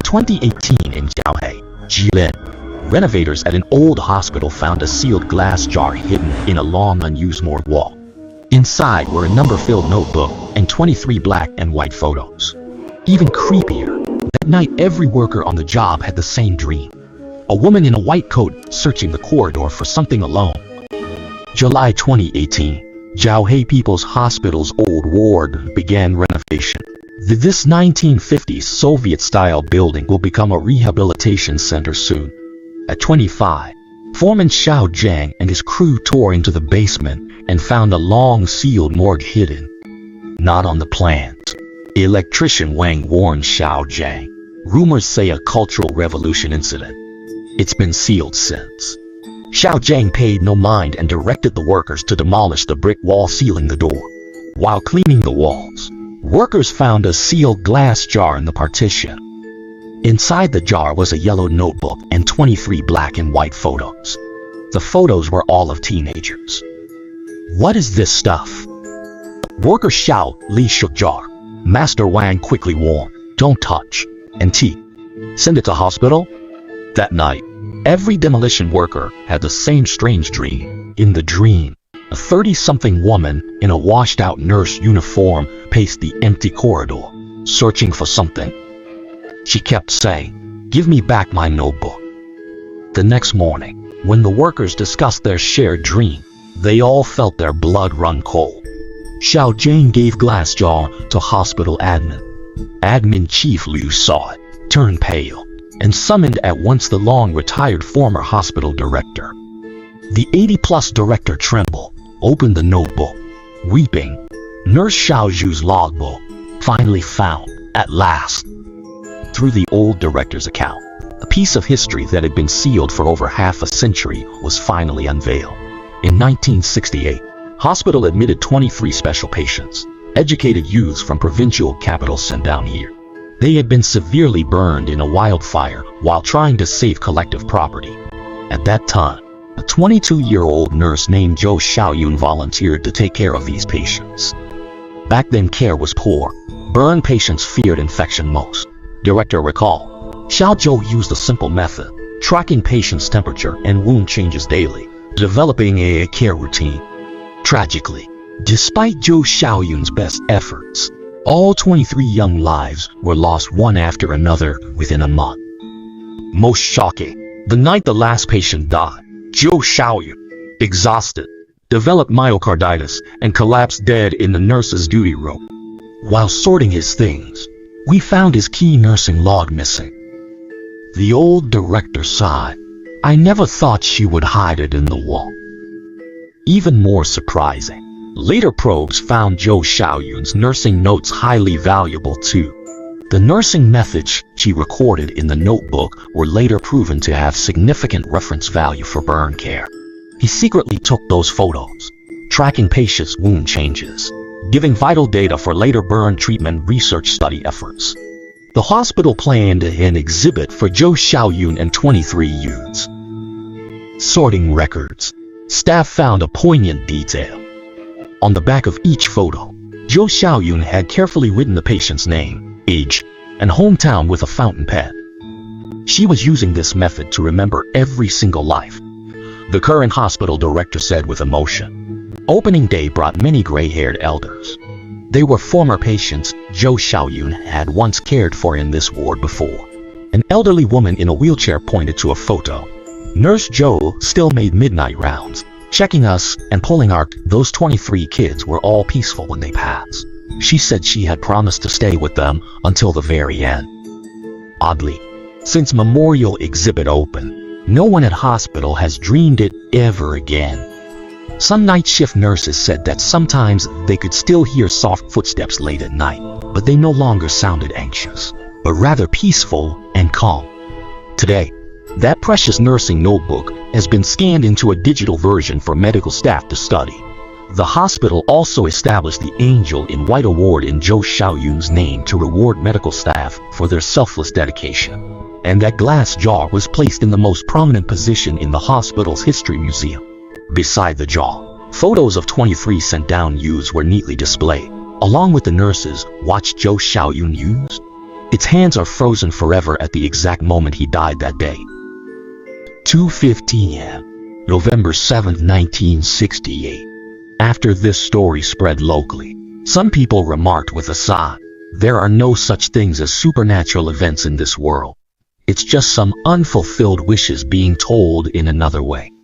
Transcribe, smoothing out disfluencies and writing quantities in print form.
2018 in Jiaohe, Jilin, renovators at an old hospital found a sealed glass jar hidden in a long unused morgue wall. Inside were a number-filled notebook and 23 black and white photos. Even creepier, that night every worker on the job had the same dream. A woman in a white coat searching the corridor for something alone. July 2018, Jiaohe People's Hospital's old ward began renovation. This 1950s Soviet-style building will become a rehabilitation center soon. At 25, Foreman Xiao Zhang and his crew tore into the basement and found a long sealed morgue hidden. Not on the plans. Electrician Wang warned Xiao Zhang. Rumors say a Cultural Revolution incident. It's been sealed since. Xiao Zhang paid no mind and directed the workers to demolish the brick wall sealing the door. While cleaning the walls, workers found a sealed glass jar in the partition. Inside the jar was a yellow notebook and 23 black and white photos. The photos were all of teenagers. What is this stuff? Worker Xiao Li shook jar. Master Wang quickly warned, don't touch. And T. Send it to hospital? That night, every demolition worker had the same strange dream. In the dream, a 30-something woman in a washed-out nurse uniform paced the empty corridor, searching for something. She kept saying, give me back my notebook. The next morning, when the workers discussed their shared dream, they all felt their blood run cold. Xiao Zhang gave glass jar to hospital admin. Admin Chief Liu saw it, turned pale, and summoned at once the long-retired former hospital director. The 80-plus director trembled, opened the notebook, weeping. Nurse Xiao Zhu's logbook, finally found, at last. Through the old director's account, a piece of history that had been sealed for over half a century was finally unveiled. In 1968, hospital admitted 23 special patients, educated youths from provincial capitals sent down here. They had been severely burned in a wildfire while trying to save collective property. At that time, a 22-year-old nurse named Zhou Xiaoyun volunteered to take care of these patients. Back then care was poor. Burn patients feared infection most. Director recalled, Xiao Zhou used a simple method, tracking patients' temperature and wound changes daily, developing a care routine. Tragically, despite Zhou Xiaoyun's best efforts, all 23 young lives were lost one after another within a month. Most shocking, the night the last patient died, Zhou Xiaoyun, exhausted, developed myocarditis and collapsed dead in the nurse's duty room. While sorting his things, we found his key nursing log missing. The old director sighed. I never thought she would hide it in the wall. Even more surprising, later probes found Zhou Xiaoyun's nursing notes highly valuable too. The nursing methods she recorded in the notebook were later proven to have significant reference value for burn care. He secretly took those photos, tracking patients' wound changes, giving vital data for later burn treatment research study efforts. The hospital planned an exhibit for Zhou Xiaoyun and 23 youths. Sorting records, staff found a poignant detail. On the back of each photo, Zhou Xiaoyun had carefully written the patient's name, age, and hometown with a fountain pen. She was using this method to remember every single life. The current hospital director said with emotion, opening day brought many gray-haired elders. They were former patients Zhou Xiaoyun had once cared for in this ward before. An elderly woman in a wheelchair pointed to a photo. Nurse Zhou still made midnight rounds, checking us and pulling our. Those 23 kids were all peaceful when they passed. She said she had promised to stay with them until the very end. Oddly, since memorial exhibit opened, no one at hospital has dreamed it ever again. Some night shift nurses said that sometimes they could still hear soft footsteps late at night, but they no longer sounded anxious, but rather peaceful and calm. Today, that precious nursing notebook has been scanned into a digital version for medical staff to study. The hospital also established the Angel in White Award in Zhou Xiaoyun's name to reward medical staff for their selfless dedication. And that glass jar was placed in the most prominent position in the hospital's history museum. Beside the jar, photos of 23 sent-down youths were neatly displayed, along with the nurses Zhou Xiaoyun used. Its hands are frozen forever at the exact moment he died that day. 2:15 a.m. November 7, 1968. After this story spread locally, some people remarked with a sigh, "There are no such things as supernatural events in this world. It's just some unfulfilled wishes being told in another way."